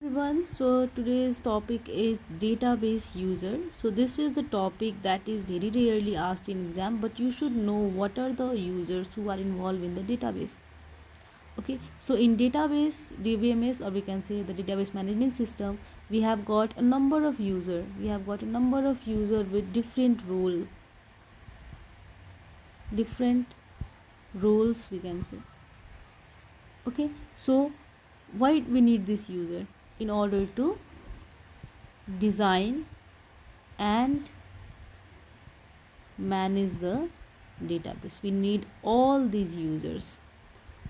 Everyone, so today's topic is database user. So this is the topic that is very rarely asked in exam, but you should know what are the users who are involved in the database. Okay, so in database DBMS, or we can say the database management system, we have got a number of user with different roles, we can say. Okay, so why we need this user? In order to design and manage the database, we need all these users.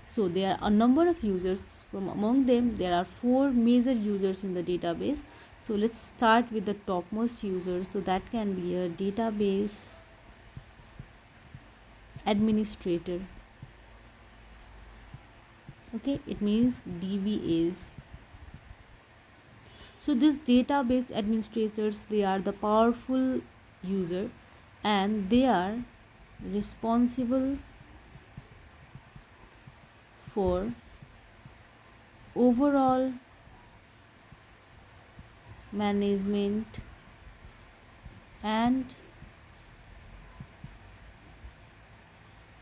So there are a number of users. From among them, there are 4 major users in the database. So let's start with the topmost user. So that can be a database administrator. Okay, it means DBAs. So these database administrators, they are the powerful user, and they are responsible for overall management and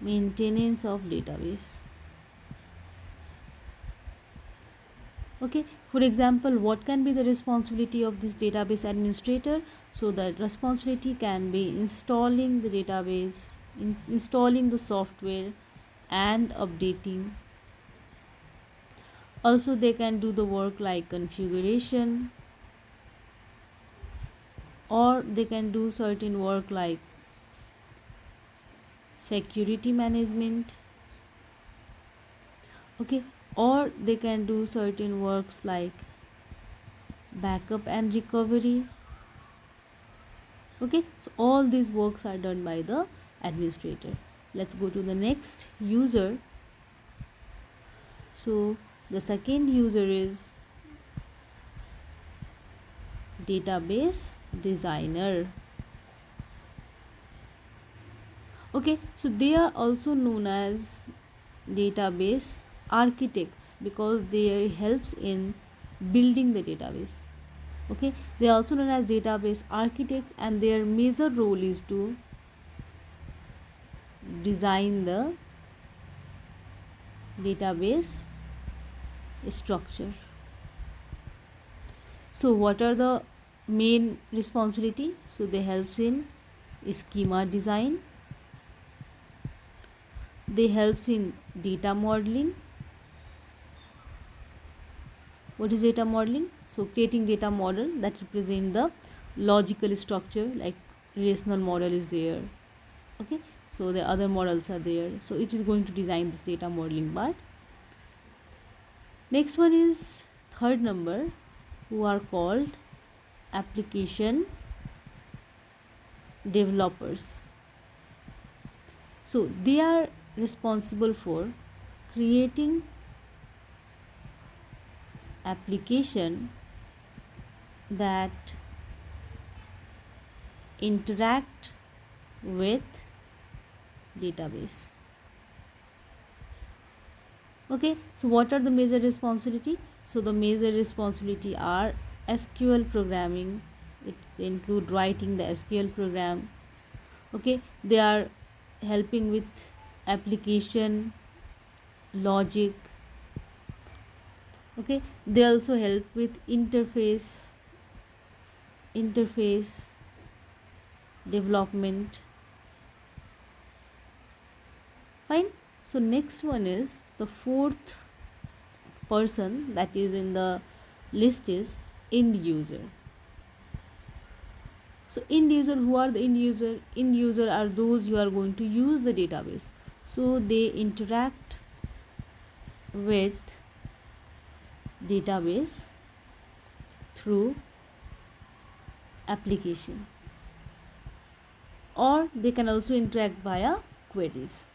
maintenance of database. Okay, for example, what can be the responsibility of this database administrator? So the responsibility can be installing the database, installing the software and updating. Also they can do the work like configuration, or they can do certain work like security management. Okay, or they can do certain works like backup and recovery. Okay, so all these works are done by the administrator. Let's go to the next user. So the second user is database designer. Okay, so they are also known as database architects because they helps in building the database. Okay, they are also known as database architects, and their major role is to design the database structure. So what are the main responsibility? So they helps in schema design, they helps in data modeling. What is data modeling? So creating data model that represent the logical structure, like relational model is there. Okay, so the other models are there, so it is going to design this data modeling part. Next one is third number, who are called application developers. So they are responsible for creating application that interact with database. Okay, so what are the major responsibility? So the major responsibility are SQL programming. It include writing the SQL program. Okay, they are helping with application logic. Okay, they also help with interface development. Fine. So next one is the fourth person that is in the list is end user. So end user, who are the end user? End user are those who are going to use the database. So they interact with database through application, or they can also interact via queries.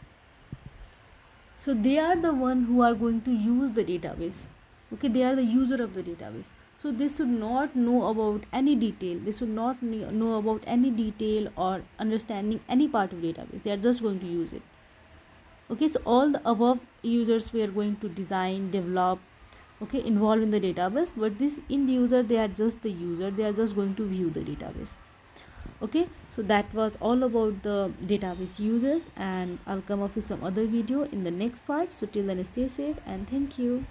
So they are the one who are going to use the database. Okay, they are the user of the database. So they should not know about any detail. They should not know about any detail or understanding any part of database. They are just going to use it. Okay, so all the above users we are going to design, develop, okay, involved in the database, but this end user, they are just the user, they are just going to view the database. Okay, so that was all about the database users, and I'll come up with some other video in the next part. So till then, stay safe and thank you.